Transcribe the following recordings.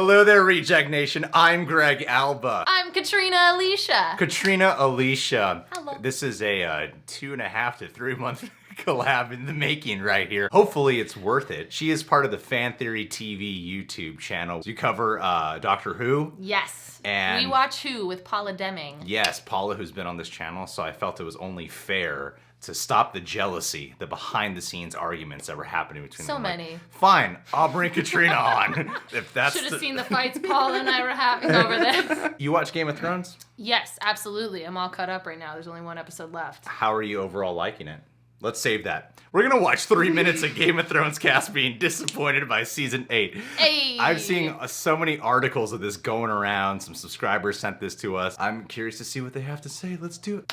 Hello there, Reject Nation. I'm Greg Alba. I'm Katrina Alicia. Katrina Alicia. Hello. This is a 2.5 to 3 month collab in the making right here. Hopefully it's worth it. She is part of the Fan Theory TV YouTube channel. You cover Doctor Who. Yes. And we watch Who with Paula Deming. Yes, Paula, who's been on this channel, so I felt it was only fair to stop the jealousy, the behind-the-scenes arguments that were happening between them. So many. Fine, I'll bring Katrina on. If that's Should have seen the fights Paula and I were having over this. You watch Game of Thrones? Yes, absolutely. I'm all caught up right now. There's only one episode left. How are you overall liking it? Let's save that. We're gonna watch 3 minutes of Game of Thrones cast being disappointed by season 8. Hey! I've seen so many articles of this going around. Some subscribers sent this to us. I'm curious to see what they have to say. Let's do it.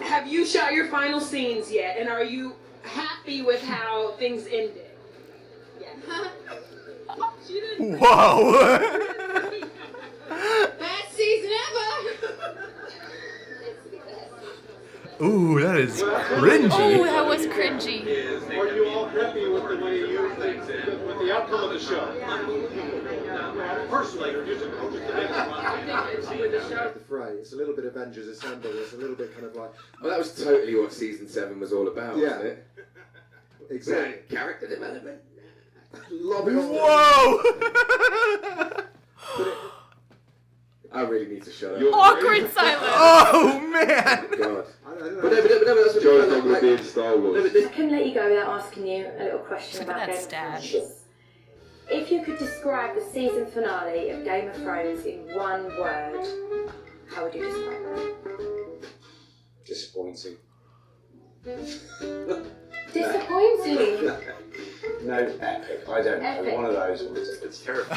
Have you shot your final scenes yet? And are you happy with how things ended? Yeah. Whoa! Best season ever! Ooh, that is cringy. Oh, that was cringy. Are you all happy with the way you think, with the outcome of the show? Personally, the fray. It's a little bit Avengers Assemble. It's a little bit kind of like. Well, that was totally what season 7 was all about, Yeah. wasn't it? Exactly. Character development. Love it. Whoa! I really need to shut up. Awkward silence. Oh, man! God. I don't know. But no, that's what Jonathan would be in Star Wars. I couldn't let you go without asking you a little question Look at about that Game stab. of Thrones. If you could describe the season finale of Game of Thrones in one word, how would you describe it? Disappointing. Disappointing. No, epic. I don't know. Epic. One of those ones. It's terrible.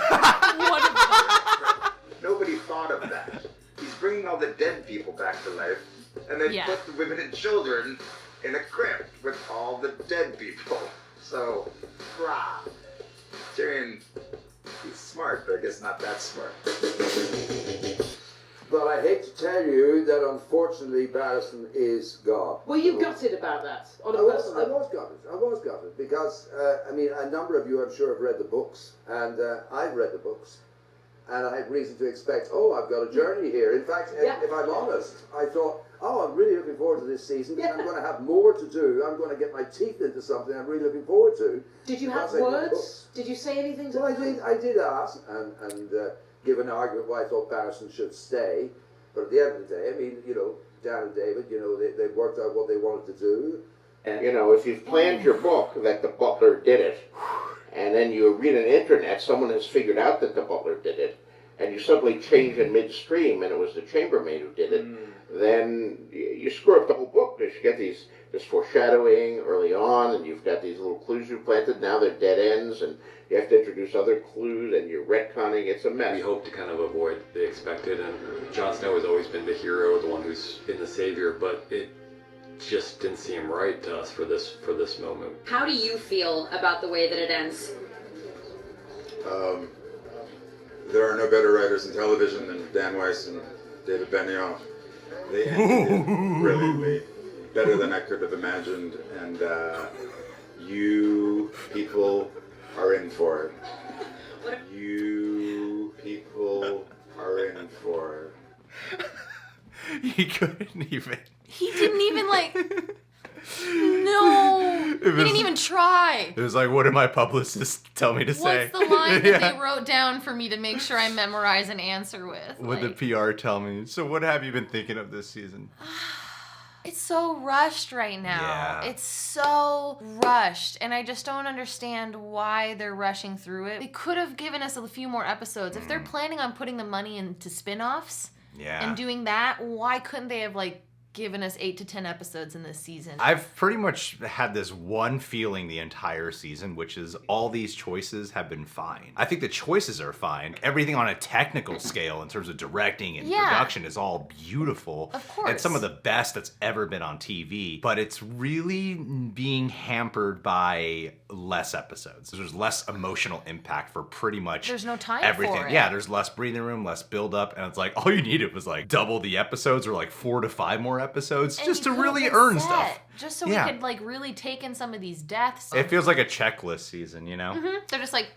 Nobody thought of that. He's bringing all the dead people back to life, and they Yeah. put the women and children in a crypt with all the dead people. So, rah. Tyrion, he's smart, but I guess not that smart. But I hate to tell you that unfortunately Barristan is gone. Were you gutted about that? On a I was personal level? gutted. I was gutted because, I mean, a number of you I'm sure have read the books, and I've read the books, and I had reason to expect, oh, I've got a journey here. In fact, if I'm honest, I thought, oh, I'm really looking forward to this season because I'm going to have more to do. I'm going to get my teeth into something I'm really looking forward to. Did you have Because I read the words? books. Did you say anything to Well, I did ask and give an argument why I thought Barristan should stay. But at the end of the day, I mean, you know, Dan and David, you know, they worked out what they wanted to do. And, you know, if you've planned your book that the butler did it, and then you read on the internet, someone has figured out that the butler did it, and you suddenly change in midstream and it was the chambermaid who did it, then you screw up the whole book because you get this foreshadowing early on, and you've got these little clues you planted, now they're dead ends, and you have to introduce other clues, and you're retconning, it's a mess. We hope to kind of avoid the expected, and Jon Snow has always been the hero, the one who's been the savior, but it just didn't seem right to us for this moment. How do you feel about the way that it ends? There are no better writers in television than Dan Weiss and David Benioff. They ended it brilliantly, better than I could have imagined, and you people are in for it. You people are in for it. He couldn't even. He didn't even like. No, he didn't even try. It was like, what did my publicist tell me to say? What's the line that they wrote down for me to make sure I memorize and answer with? What did the PR tell me? So what have you been thinking of this season? It's so rushed right now. Yeah. It's so rushed, and I just don't understand why they're rushing through it. They could have given us a few more episodes. If they're planning on putting the money into spin-offs and doing that, why couldn't they have like given us 8 to 10 episodes in this season? I've pretty much had this one feeling the entire season, which is all these choices have been fine. I think the choices are fine. Everything on a technical scale in terms of directing and production is all beautiful. Of course. And some of the best that's ever been on TV. But it's really being hampered by less episodes. There's less emotional impact for pretty much There's no time everything. for it. Yeah, there's less breathing room, less build up, and it's like all you needed was like double the episodes or like 4 to 5 more episodes And just you to could have really been earn set. stuff. Just so we could like really take in some of these deaths. It feels like a checklist season, you know? Mm-hmm. They're just like,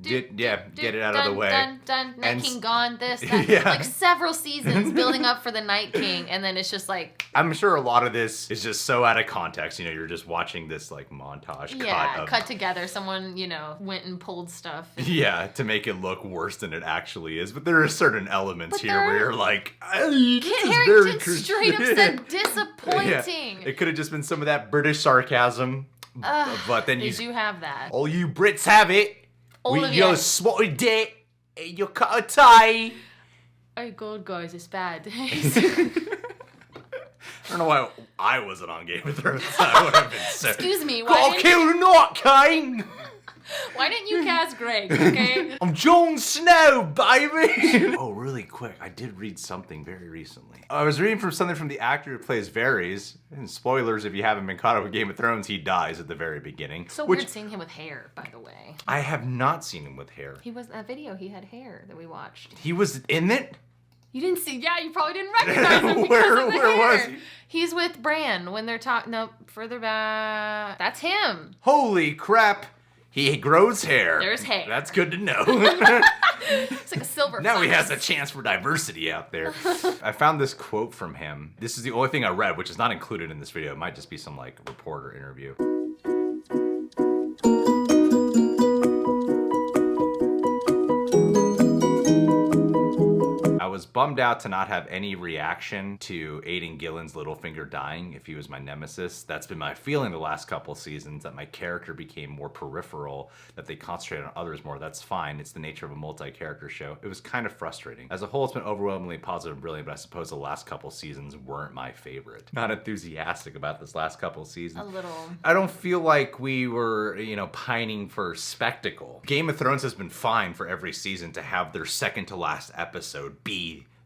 get it out of the way. Done. Night King gone, this, that. Like several seasons building up for the Night King, and then it's just like... I'm sure a lot of this is just so out of context. You know, you're just watching this like montage cut together. Someone, you know, went and pulled stuff. Yeah, to make it look worse than it actually is. But there are certain elements here where you're like, this is very straight up said disappointing. Yeah. It could have just been some of that British sarcasm. But then you do have that. All you Brits have it. All of your spotted it. You cut a tie. Oh god, guys, it's bad. I don't know why I wasn't on Game of Thrones. I would have been sick. Excuse me, Gotta kill the Night King! Why didn't you cast Greg, okay? I'm Jon Snow, baby! Oh, really quick, I did read something very recently. I was reading from something from the actor who plays Varys, and spoilers if you haven't been caught up with Game of Thrones, he dies at the very beginning. So weird seeing him with hair, by the way. I have not seen him with hair. He was in that video, he had hair that we watched. He was in it? You didn't see? Yeah, you probably didn't recognize him because of the hair. Where was he? He's with Bran when they're talking. No, further back. That's him. Holy crap! He grows hair. There's hair. That's good to know. It's like a silver. Now he has a chance for diversity out there. I found this quote from him. This is the only thing I read, which is not included in this video. It might just be some like reporter interview. I was bummed out to not have any reaction to Aidan Gillen's Littlefinger dying if he was my nemesis. That's been my feeling the last couple seasons, that my character became more peripheral, that they concentrated on others more. That's fine. It's the nature of a multi-character show. It was kind of frustrating. As a whole, it's been overwhelmingly positive and brilliant, but I suppose the last couple seasons weren't my favorite. Not enthusiastic about this last couple seasons. A little. I don't feel like we were, you know, pining for spectacle. Game of Thrones has been fine for every season to have their second to last episode be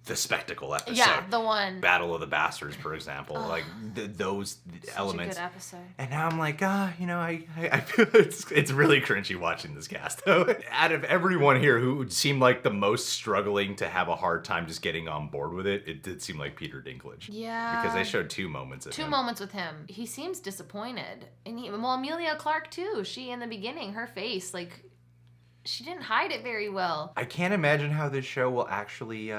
the spectacle episode. Yeah, the one. Battle of the Bastards, for example. Like those elements. Such a good episode. And now I'm like, you know, I feel it's really cringy watching this cast though. Out of everyone here who seemed like the most struggling to have a hard time just getting on board with it, it did seem like Peter Dinklage. Yeah. Because they showed two moments of him. Two moments with him. He seems disappointed. And well, Emilia Clarke too. She, in the beginning, her face, like, she didn't hide it very well. I can't imagine how this show will actually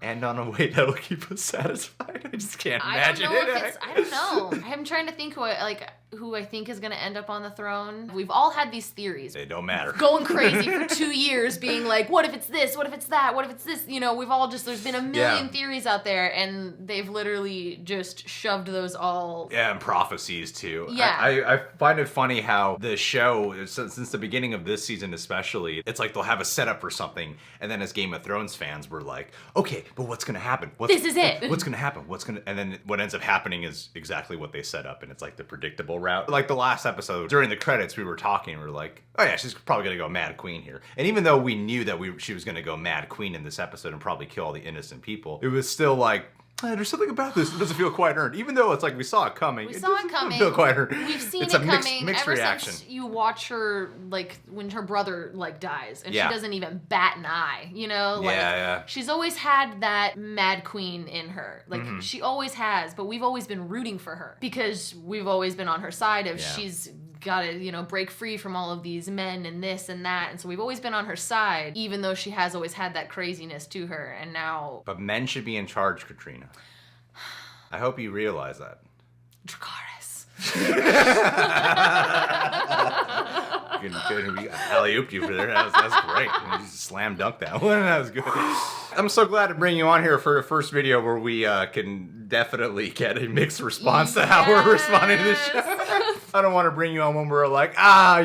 end on a way that'll keep us satisfied. I just can't imagine it. I don't know. I'm trying to think who I think is going to end up on the throne. We've all had these theories. They don't matter. Going crazy for 2 years being like, what if it's this? What if it's that? What if it's this? You know, we've all just, there's been a million theories out there, and they've literally just shoved those all. Yeah, and prophecies too. Yeah. I find it funny how the show, since the beginning of this season especially, it's like they'll have a setup for something, and then as Game of Thrones fans, we're like, okay, but what's gonna happen? This is it. What's gonna happen? And then what ends up happening is exactly what they set up, and it's like the predictable route. Like the last episode, during the credits, we were talking, we were like, oh yeah, she's probably gonna go Mad Queen here. And even though we knew that she was gonna go Mad Queen in this episode and probably kill all the innocent people, it was still like, there's something about this that doesn't feel quite earned. Even though it's like we saw it coming. We saw it coming. Feel quite earned. We've seen it's it a coming mixed ever reaction. Since you watch her, like, when her brother, like, dies. And Yeah. she doesn't even bat an eye, you know? Like, Yeah. She's always had that Mad Queen in her. Like, she always has. But we've always been rooting for her. Because we've always been on her side of she's got to, you know, break free from all of these men and this and that. And so we've always been on her side, even though she has always had that craziness to her. And now... But men should be in charge, Katrina. I hope you realize that. Dracarys. Good. Alley-ooped you for there. That's great. You just slam dunked that one. That was good. I'm so glad to bring you on here for the first video where we can definitely get a mixed response to how we're responding to this show. I don't want to bring you on when we're like,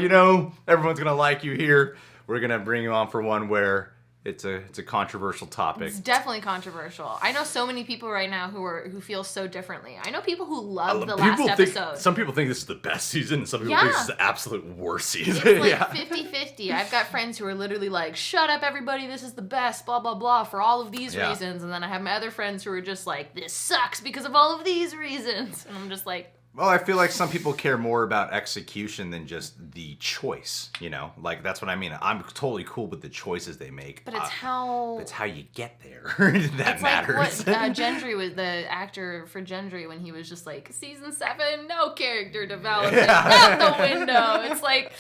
you know, everyone's going to like you here. We're going to bring you on for one where it's a controversial topic. It's definitely controversial. I know so many people right now who feel so differently. I know people who love the last episode. Some people think this is the best season, and some people think this is the absolute worst season. It's like 50-50. I've got friends who are literally like, shut up everybody, this is the best, blah, blah, blah, for all of these reasons. And then I have my other friends who are just like, this sucks because of all of these reasons. And I'm just like, Well, I feel like some people care more about execution than just the choice, you know? Like, that's what I mean. I'm totally cool with the choices they make. But it's how you get there that it's matters. Like what Gendry was, the actor for Gendry, when he was just like, season 7, no character development, out the window. It's like,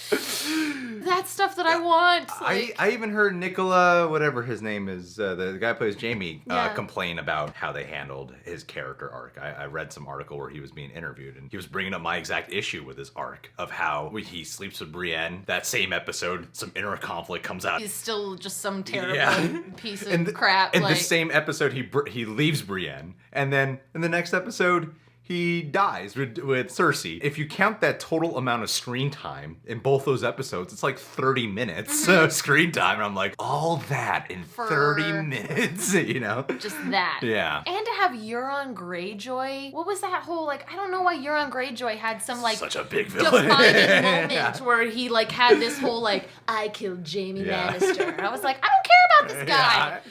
that's stuff that I want. Like, I even heard Nicola, whatever his name is, the guy who plays Jamie, complain about how they handled his character arc. I read some article where he was being interviewed, and he was bringing up my exact issue with his arc of how he sleeps with Brienne. That same episode, some inner conflict comes out. He's still just some terrible piece of crap. In the same episode, he leaves Brienne, and then in the next episode, he dies with Cersei. If you count that total amount of screen time in both those episodes, it's like 30 minutes of screen time. And I'm like, all that in 30 minutes, you know? Just that. Yeah. And to have Euron Greyjoy, what was that whole, like, I don't know why Euron Greyjoy had some, like, such a big villain. Defining moment where he, like, had this whole, like, I killed Jaime Lannister. And I was like, I don't care about this guy. Like,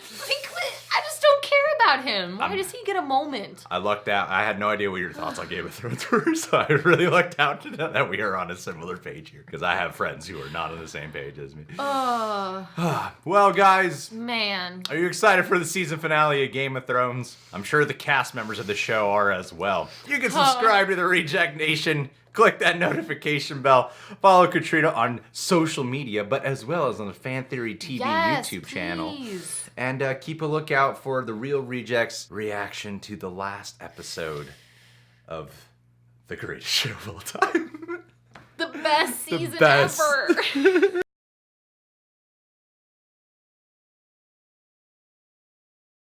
I just don't care about him. Why does he get a moment? I lucked out. I had no idea what your thoughts on Game of Thrones were, so I really lucked out to know that we are on a similar page here, because I have friends who are not on the same page as me. Well, guys. Man. Are you excited for the season finale of Game of Thrones? I'm sure the cast members of the show are as well. You can subscribe to the Reject Nation. Click that notification bell. Follow Katrina on social media, but as well as on the Fan Theory TV YouTube channel. And keep a lookout for the Real Rejects reaction to the last episode of the greatest show of all time. The best season ever.